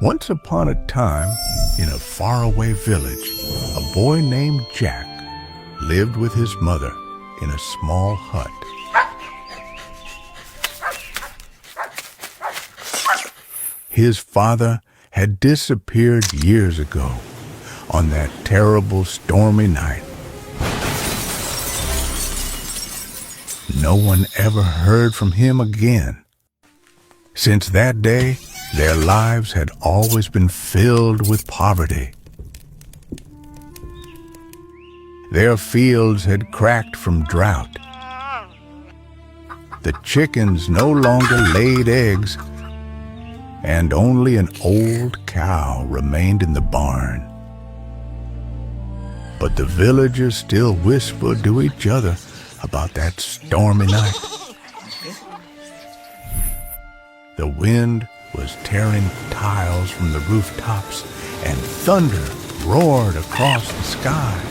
Once upon a time, in a faraway village, a boy named Jack lived with his mother in a small hut. His father had disappeared years ago on that terrible stormy night. No one ever heard from him again. Since that day, their lives had always been filled with poverty. Their fields had cracked from drought. The chickens no longer laid eggs, and only an old cow remained in the barn. But the villagers still whispered to each other about that stormy night. The wind was tearing tiles from the rooftops, and thunder roared across the sky.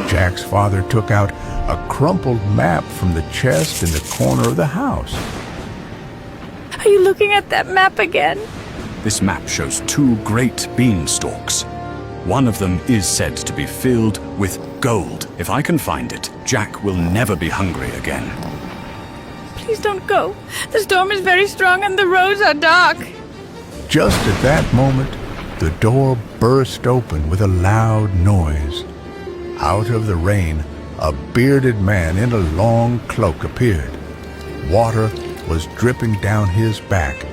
Jack's father took out a crumpled map from the chest in the corner of the house. Are you looking at that map again? This map shows two great beanstalks. One of them is said to be filled with gold. If I can find it, Jack will never be hungry again. Please don't go. The storm is very strong and the roads are dark. Just at that moment, the door burst open with a loud noise. Out of the rain, a bearded man in a long cloak appeared. Water was dripping down his back,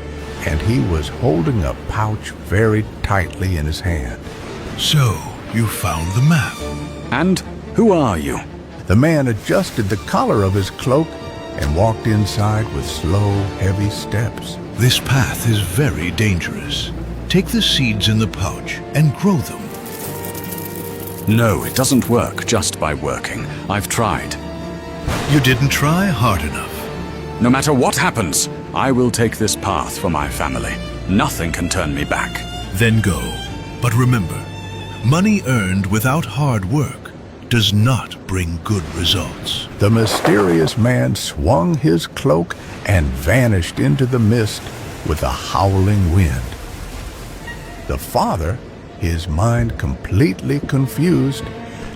and he was holding a pouch very tightly in his hand. So, you found the map. And who are you? The man adjusted the collar of his cloak and walked inside with slow, heavy steps. This path is very dangerous. Take the seeds in the pouch and grow them. No, it doesn't work just by working. I've tried. You didn't try hard enough. No matter what happens, I will take this path for my family. Nothing can turn me back. Then go. But remember, money earned without hard work does not bring good results. The mysterious man swung his cloak and vanished into the mist with a howling wind. The father, his mind completely confused,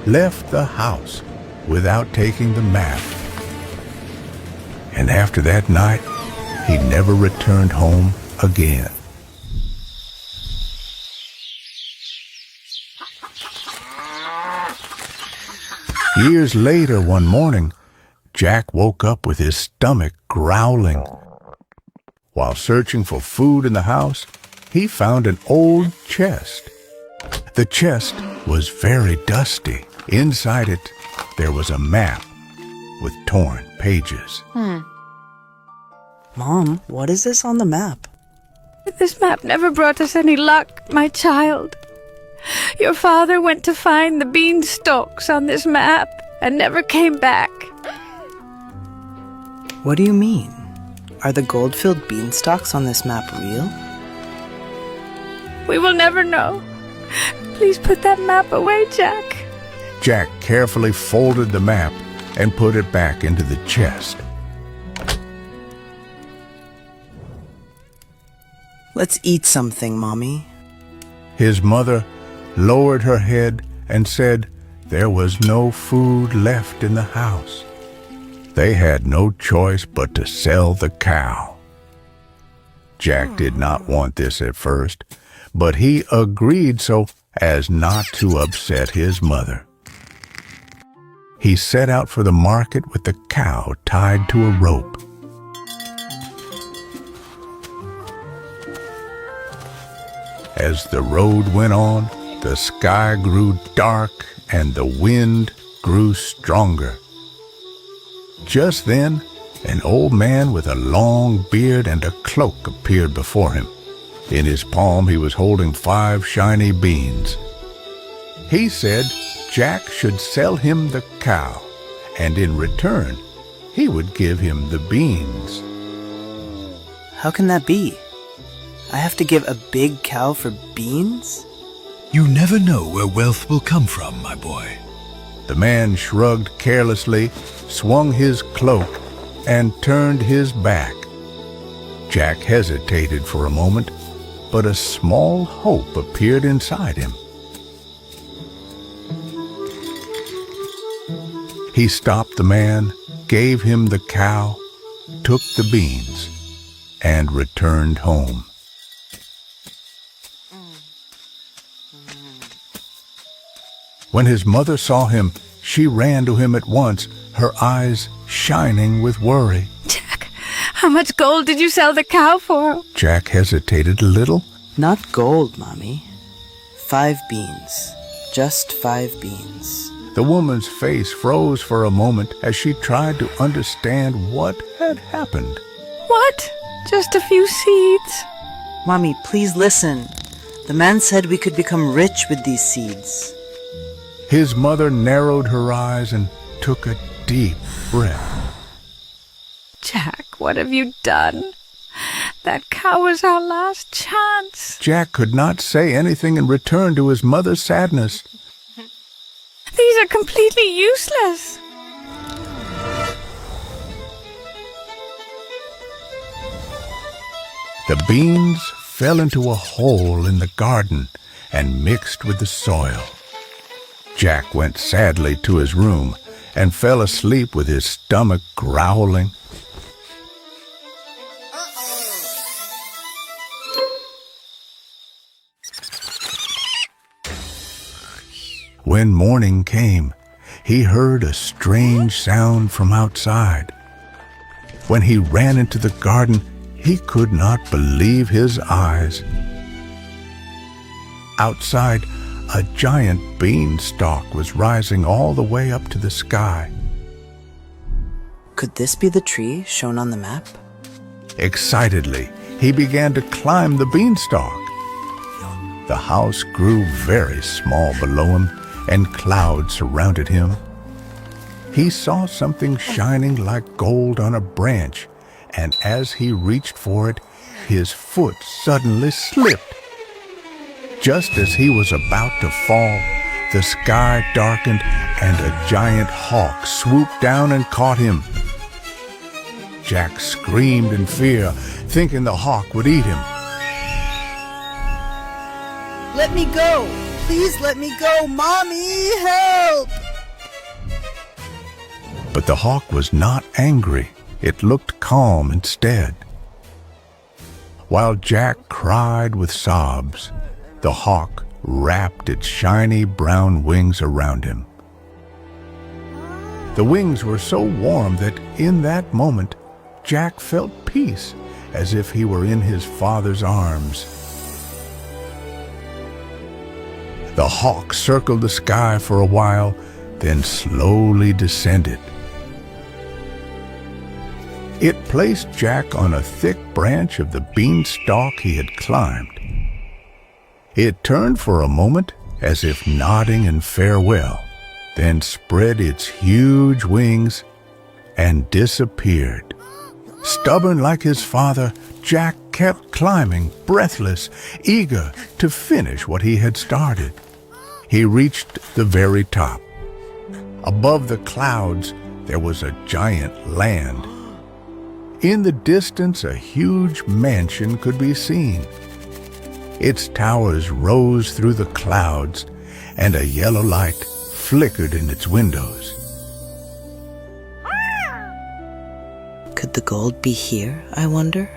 left the house without taking the map. And after that night, he never returned home again. Years later, one morning, Jack woke up with his stomach growling. While searching for food in the house, he found an old chest. The chest was very dusty. Inside it, there was a map with torn pages. Mom, what is this on the map? This map never brought us any luck, my child. Your father went to find the beanstalks on this map and never came back. What do you mean? Are the gold-filled beanstalks on this map real? We will never know. Please put that map away, Jack. Jack carefully folded the map and put it back into the chest. Let's eat something, Mommy. His mother lowered her head and said there was no food left in the house. They had no choice but to sell the cow. Jack did not want this at first, but he agreed so as not to upset his mother. He set out for the market with the cow tied to a rope. As the road went on, the sky grew dark and the wind grew stronger. Just then, an old man with a long beard and a cloak appeared before him. In his palm, he was holding 5 shiny beans. He said Jack should sell him the cow, and in return, he would give him the beans. How can that be? I have to give a big cow for beans? You never know where wealth will come from, my boy. The man shrugged carelessly, swung his cloak, and turned his back. Jack hesitated for a moment, but a small hope appeared inside him. He stopped the man, gave him the cow, took the beans, and returned home. When his mother saw him, she ran to him at once, her eyes shining with worry. Jack, how much gold did you sell the cow for? Jack hesitated a little. Not gold, Mommy. 5 beans. Just 5 beans. The woman's face froze for a moment as she tried to understand what had happened. What? Just a few seeds? Mommy, please listen. The man said we could become rich with these seeds. His mother narrowed her eyes and took a deep breath. Jack, what have you done? That cow was our last chance. Jack could not say anything in return to his mother's sadness. These are completely useless. The beans fell into a hole in the garden and mixed with the soil. Jack went sadly to his room and fell asleep with his stomach growling. When morning came, he heard a strange sound from outside. When he ran into the garden, he could not believe his eyes. Outside, a giant beanstalk was rising all the way up to the sky. Could this be the tree shown on the map? Excitedly, he began to climb the beanstalk. The house grew very small below him, and clouds surrounded him. He saw something shining like gold on a branch, and as he reached for it, his foot suddenly slipped. Just as he was about to fall, the sky darkened and a giant hawk swooped down and caught him. Jack screamed in fear, thinking the hawk would eat him. Let me go! Please let me go! Mommy, help! But the hawk was not angry. It looked calm instead. While Jack cried with sobs, the hawk wrapped its shiny brown wings around him. The wings were so warm that in that moment, Jack felt peace, as if he were in his father's arms. The hawk circled the sky for a while, then slowly descended. It placed Jack on a thick branch of the beanstalk he had climbed. It turned for a moment as if nodding in farewell, then spread its huge wings and disappeared. Stubborn like his father, Jack kept climbing, breathless, eager to finish what he had started. He reached the very top. Above the clouds, there was a giant land. In the distance, a huge mansion could be seen. Its towers rose through the clouds, and a yellow light flickered in its windows. Could the gold be here, I wonder?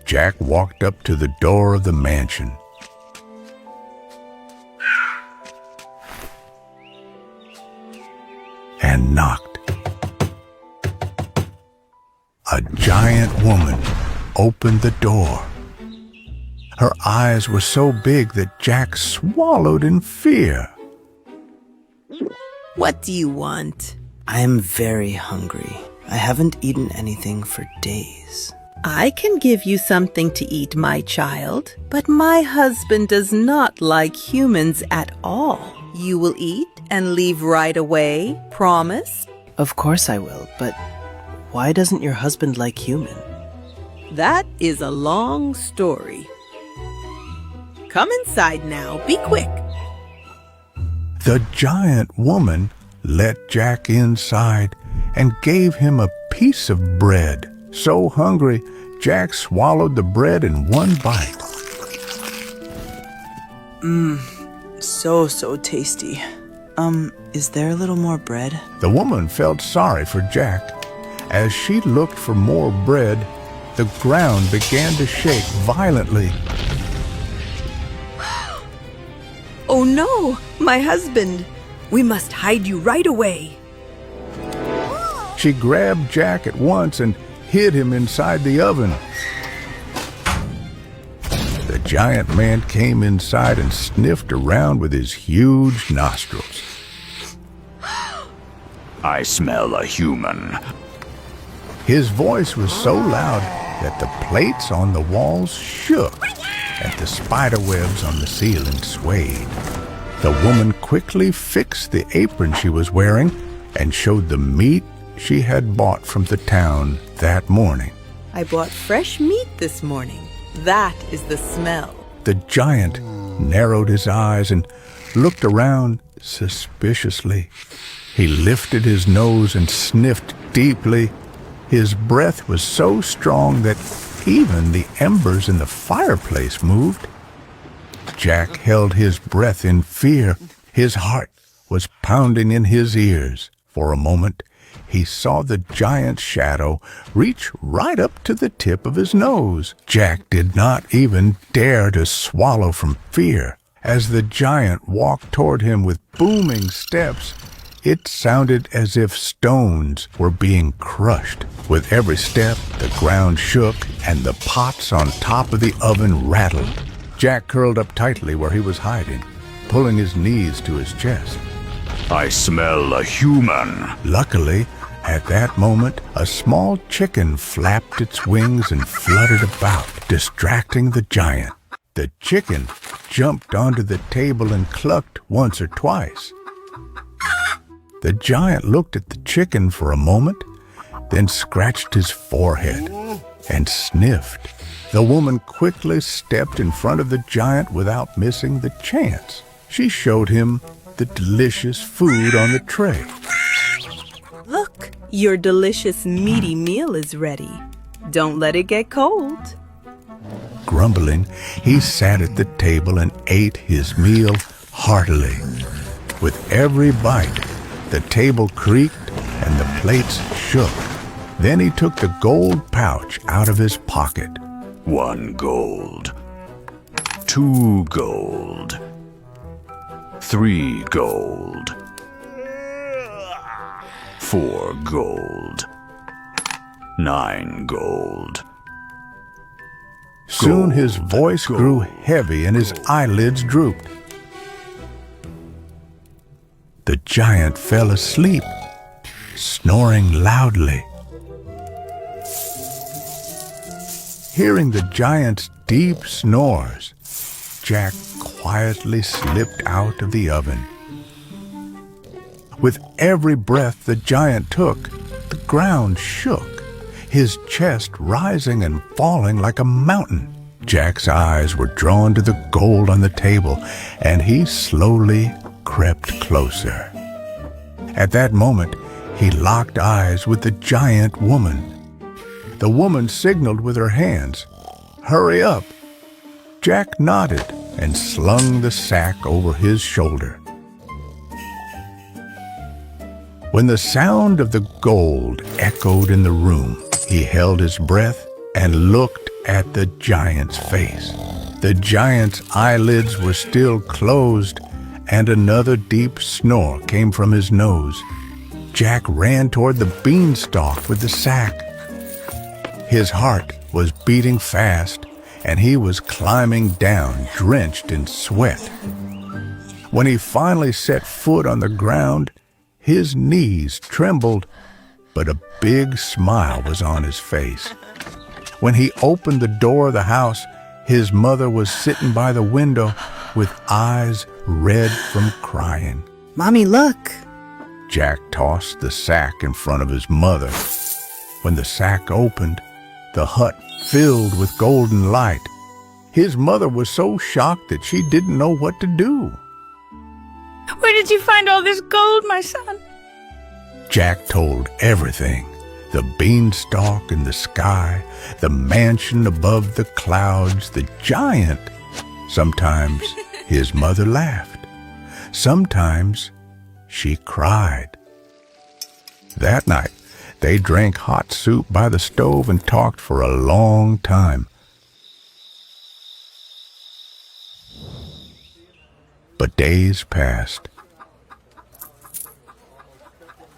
Jack walked up to the door of the mansion. And knocked. A giant woman opened the door. Her eyes were so big that Jack swallowed in fear. What do you want? I am very hungry. I haven't eaten anything for days. I can give you something to eat, my child, but my husband does not like humans at all. You will eat and leave right away, promise? Of course I will, but why doesn't your husband like human? That is a long story. Come inside now, be quick. The giant woman let Jack inside and gave him a piece of bread. So hungry, Jack swallowed the bread in one bite. So tasty. Is there a little more bread? The woman felt sorry for Jack. As she looked for more bread, the ground began to shake violently. Oh no, my husband! We must hide you right away. She grabbed Jack at once and hid him inside the oven. The giant man came inside and sniffed around with his huge nostrils. I smell a human. His voice was so loud that the plates on the walls shook and the spider webs on the ceiling swayed. The woman quickly fixed the apron she was wearing and showed the meat she had bought from the town that morning. I bought fresh meat this morning. That is the smell. The giant narrowed his eyes and looked around suspiciously. He lifted his nose and sniffed deeply. His breath was so strong that even the embers in the fireplace moved. Jack held his breath in fear. His heart was pounding in his ears. For a moment, he saw the giant's shadow reach right up to the tip of his nose. Jack did not even dare to swallow from fear. As the giant walked toward him with booming steps, it sounded as if stones were being crushed. With every step, the ground shook and the pots on top of the oven rattled. Jack curled up tightly where he was hiding, pulling his knees to his chest. I smell a human. Luckily, at that moment, a small chicken flapped its wings and fluttered about, distracting the giant. The chicken jumped onto the table and clucked once or twice. The giant looked at the chicken for a moment, then scratched his forehead and sniffed. The woman quickly stepped in front of the giant without missing the chance. She showed him the delicious food on the tray. Look, your delicious meaty meal is ready. Don't let it get cold. Grumbling, he sat at the table and ate his meal heartily. With every bite, the table creaked and the plates shook. Then he took the gold pouch out of his pocket. 1 gold. 2 gold. 3 gold. 4 gold. 9 gold. Soon his Gold, voice grew gold, heavy and his eyelids drooped. The giant fell asleep, snoring loudly. Hearing the giant's deep snores, Jack quietly slipped out of the oven. With every breath the giant took, the ground shook, his chest rising and falling like a mountain. Jack's eyes were drawn to the gold on the table, and he slowly crept closer. At that moment, he locked eyes with the giant woman. The woman signaled with her hands, "Hurry up!" Jack nodded and slung the sack over his shoulder. When the sound of the gold echoed in the room, he held his breath and looked at the giant's face. The giant's eyelids were still closed, and another deep snore came from his nose. Jack ran toward the beanstalk with the sack. His heart was beating fast, and he was climbing down, drenched in sweat. When he finally set foot on the ground, his knees trembled, but a big smile was on his face. When he opened the door of the house, his mother was sitting by the window with eyes red from crying. Mommy, look. Jack tossed the sack in front of his mother. When the sack opened, the hut filled with golden light. His mother was so shocked that she didn't know what to do. Where did you find all this gold, my son? Jack told everything: the beanstalk in the sky, the mansion above the clouds, the giant. Sometimes his mother laughed. Sometimes she cried. That night, they drank hot soup by the stove and talked for a long time. But days passed,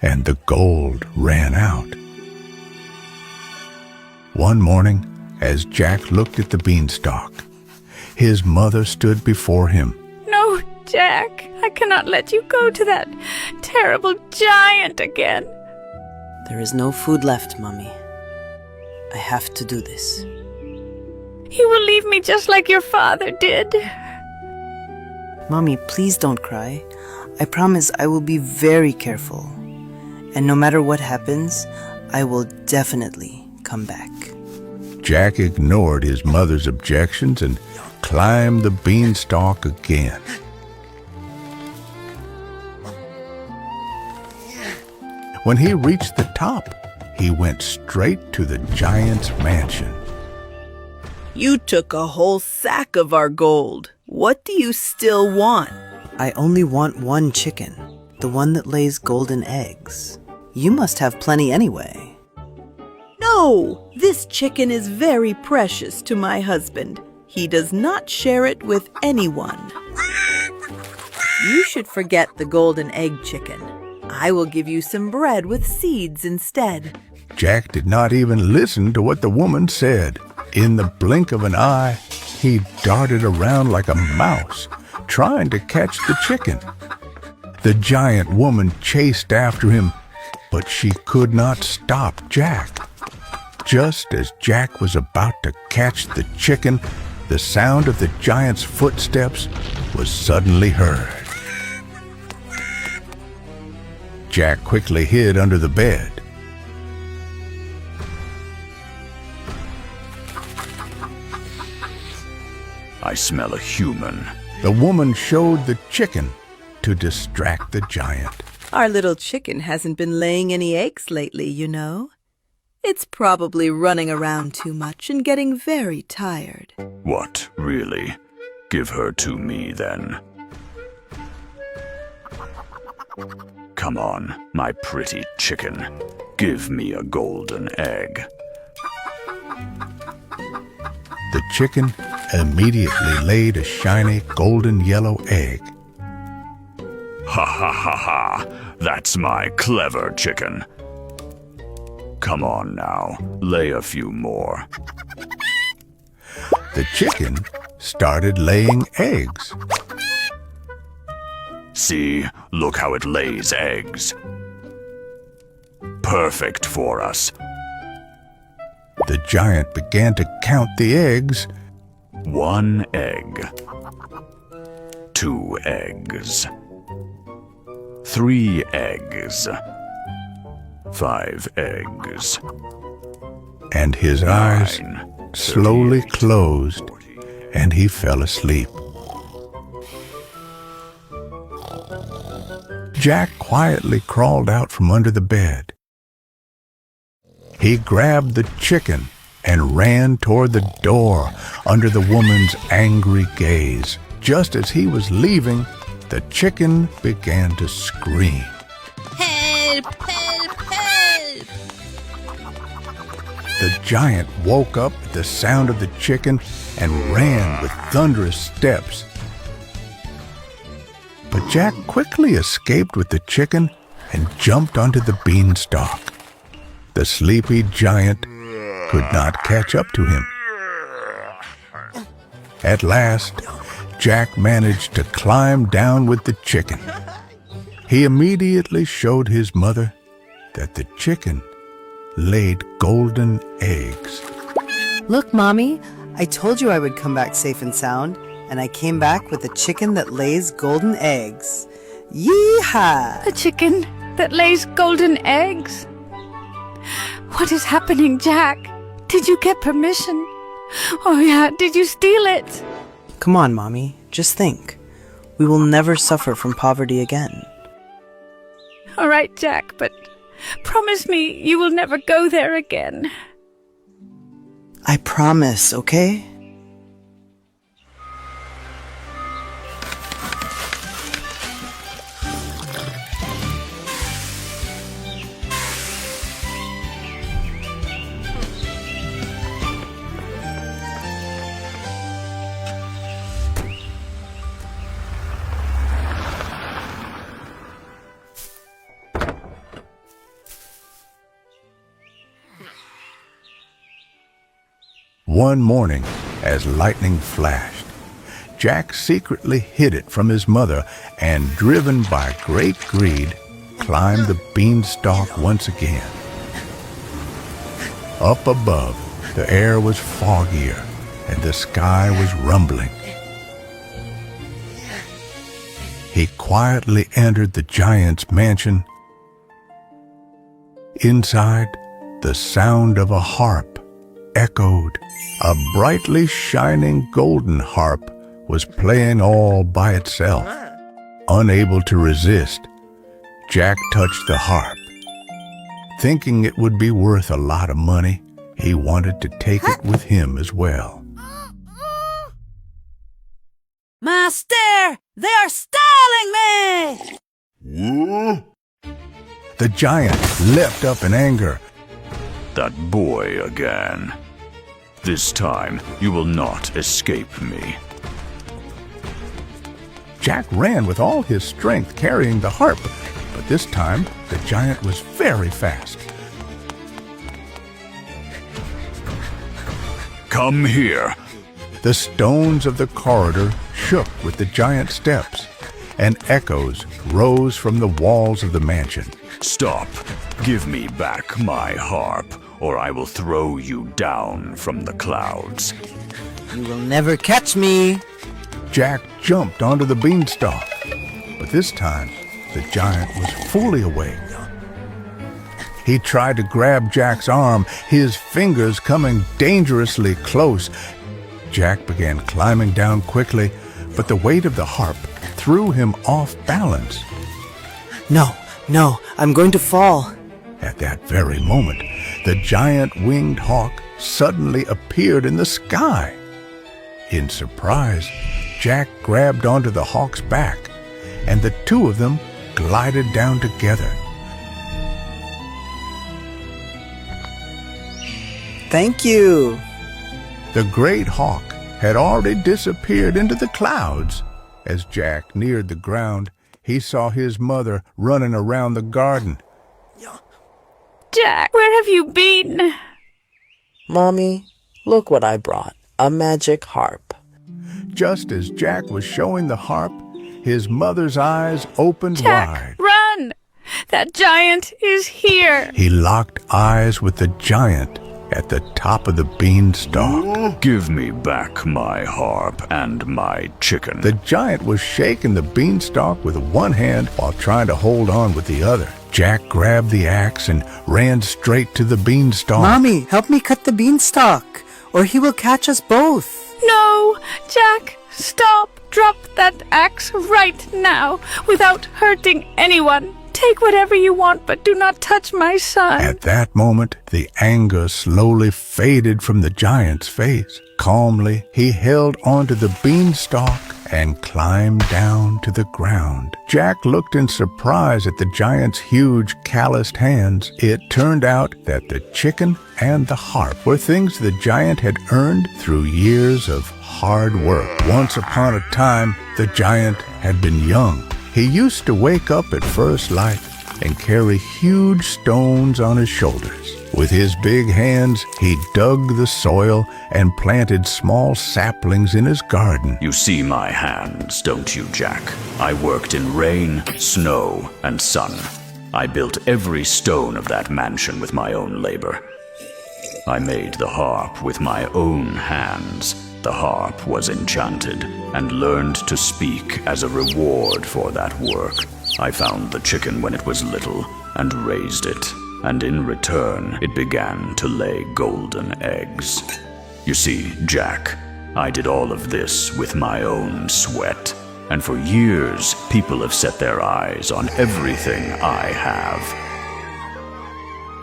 and the gold ran out. One morning, as Jack looked at the beanstalk, his mother stood before him. No, Jack, I cannot let you go to that terrible giant again. There is no food left, Mommy. I have to do this. He will leave me just like your father did. Mommy, please don't cry. I promise I will be very careful. And no matter what happens, I will definitely come back. Jack ignored his mother's objections and climbed the beanstalk again. When he reached the top, he went straight to the giant's mansion. You took a whole sack of our gold. What do you still want? I only want one chicken, the one that lays golden eggs. You must have plenty anyway. No, this chicken is very precious to my husband. He does not share it with anyone. You should forget the golden egg chicken. I will give you some bread with seeds instead. Jack did not even listen to what the woman said. In the blink of an eye, he darted around like a mouse, trying to catch the chicken. The giant woman chased after him, but she could not stop Jack. Just as Jack was about to catch the chicken, the sound of the giant's footsteps was suddenly heard. Jack quickly hid under the bed. I smell a human. The woman showed the chicken to distract the giant. Our little chicken hasn't been laying any eggs lately, you know. It's probably running around too much and getting very tired. What, really? Give her to me, then. Come on, my pretty chicken. Give me a golden egg. The chicken immediately laid a shiny golden yellow egg. Ha ha ha ha! That's my clever chicken. Come on now, lay a few more. The chicken started laying eggs. See, look how it lays eggs. Perfect for us. The giant began to count the eggs. 1 egg. 2 eggs. 3 eggs. 5 eggs. And his eyes 9, slowly 38, closed, 40. and he fell asleep. Jack quietly crawled out from under the bed. He grabbed the chicken and ran toward the door under the woman's angry gaze. Just as he was leaving, the chicken began to scream. Help! Help! Help! The giant woke up at the sound of the chicken and ran with thunderous steps. But Jack quickly escaped with the chicken and jumped onto the beanstalk. The sleepy giant could not catch up to him. At last, Jack managed to climb down with the chicken. He immediately showed his mother that the chicken laid golden eggs. Look, Mommy, I told you I would come back safe and sound, and I came back with a chicken that lays golden eggs. Yee-haw! A chicken that lays golden eggs? What is happening, Jack? Did you get permission? Oh yeah, did you steal it? Come on, Mommy, just think. We will never suffer from poverty again. All right, Jack, but Promise me you will never go there again. I promise, okay? One morning, as lightning flashed, Jack secretly hid it from his mother and, driven by great greed, climbed the beanstalk once again. Up above, the air was foggier and the sky was rumbling. He quietly entered the giant's mansion. Inside, the sound of a harp echoed. A brightly shining golden harp was playing all by itself. Unable to resist, Jack touched the harp. Thinking it would be worth a lot of money, he wanted to take it with him as well. Master, they are stealing me! The giant leapt up in anger. That boy again. This time, you will not escape me. Jack ran with all his strength carrying the harp, but this time the giant was very fast. Come here. The stones of the corridor shook with the giant's steps, and echoes rose from the walls of the mansion. Stop. Give me back my harp, or I will throw you down from the clouds. You will never catch me. Jack jumped onto the beanstalk, but this time the giant was fully awake. He tried to grab Jack's arm, his fingers coming dangerously close. Jack began climbing down quickly, but the weight of the harp threw him off balance. No, I'm going to fall. At that very moment, the giant winged hawk suddenly appeared in the sky. In surprise, Jack grabbed onto the hawk's back, and the two of them glided down together. Thank you. The great hawk had already disappeared into the clouds. As Jack neared the ground, he saw his mother running around the garden. Jack, where have you been? Mommy, look what I brought. A magic harp. Just as Jack was showing the harp, his mother's eyes opened Jack, wide. run! That giant is here. He locked eyes with the giant at the top of the beanstalk. Give me back my harp and my chicken. The giant was shaking the beanstalk with one hand while trying to hold on with the other. Jack grabbed the axe and ran straight to the beanstalk. Mommy, help me cut the beanstalk, or he will catch us both. No, Jack, stop. Drop that axe right now without hurting anyone. Take whatever you want, but do not touch my son. At that moment, the anger slowly faded from the giant's face. Calmly, he held onto the beanstalk and climbed down to the ground. Jack looked in surprise at the giant's huge, calloused hands. It turned out that the chicken and the harp were things the giant had earned through years of hard work. Once upon a time, the giant had been young. He used to wake up at first light and carry huge stones on his shoulders. With his big hands, he dug the soil and planted small saplings in his garden. You see my hands, don't you, Jack? I worked in rain, snow, and sun. I built every stone of that mansion with my own labor. I made the harp with my own hands. The harp was enchanted and learned to speak as a reward for that work. I found the chicken when it was little and raised it, and in return it began to lay golden eggs. You see, Jack, I did all of this with my own sweat, and for years people have set their eyes on everything I have.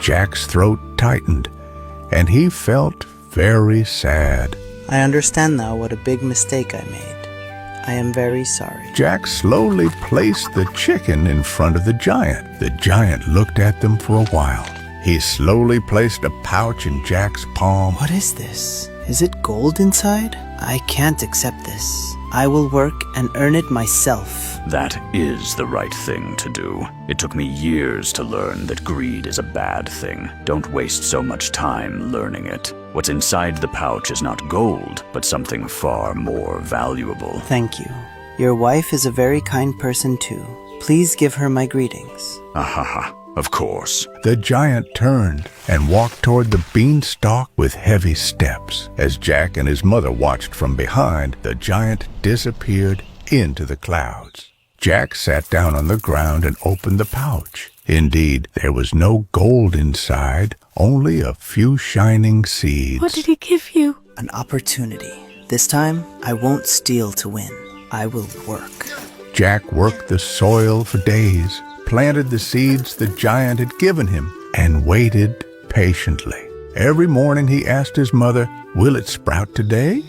Jack's throat tightened, and he felt very sad. I understand now what a big mistake I made. I am very sorry. Jack slowly placed the chicken in front of the giant. The giant looked at them for a while. He slowly placed a pouch in Jack's palm. What is this? Is it gold inside? I can't accept this. I will work and earn it myself. That is the right thing to do. It took me years to learn that greed is a bad thing. Don't waste so much time learning it. What's inside the pouch is not gold, but something far more valuable. Thank you. Your wife is a very kind person too. Please give her my greetings. Ahaha, of course. The giant turned and walked toward the beanstalk with heavy steps. As Jack and his mother watched from behind, the giant disappeared into the clouds. Jack sat down on the ground and opened the pouch. Indeed, there was no gold inside, only a few shining seeds. What did he give you? An opportunity. This time, I won't steal to win. I will work. Jack worked the soil for days, planted the seeds the giant had given him, and waited patiently. Every morning he asked his mother, "Will it sprout today?"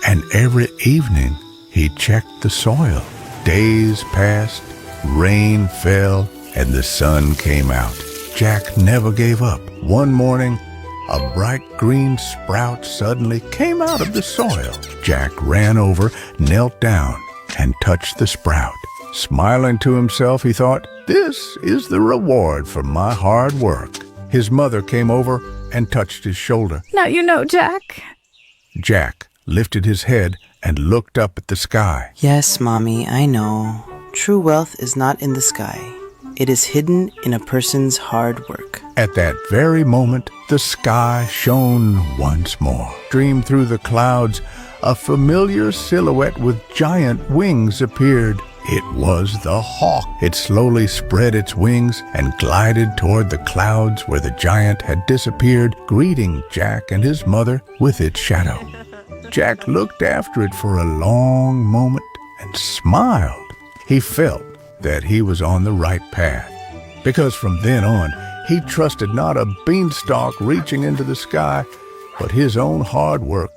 And every evening he checked the soil. Days passed, rain fell, and the sun came out. Jack never gave up. One morning, a bright green sprout suddenly came out of the soil. Jack ran over, knelt down, and touched the sprout. Smiling to himself, he thought, "This is the reward for my hard work." His mother came over and touched his shoulder. Now you know, Jack. Jack lifted his head and looked up at the sky. Yes, Mommy, I know. True wealth is not in the sky. It is hidden in a person's hard work. At that very moment, the sky shone once more. Streamed through the clouds, a familiar silhouette with giant wings appeared. It was the hawk. It slowly spread its wings and glided toward the clouds where the giant had disappeared, greeting Jack and his mother with its shadow. Jack looked after it for a long moment and smiled. He felt that he was on the right path, because from then on, he trusted not a beanstalk reaching into the sky, but his own hard work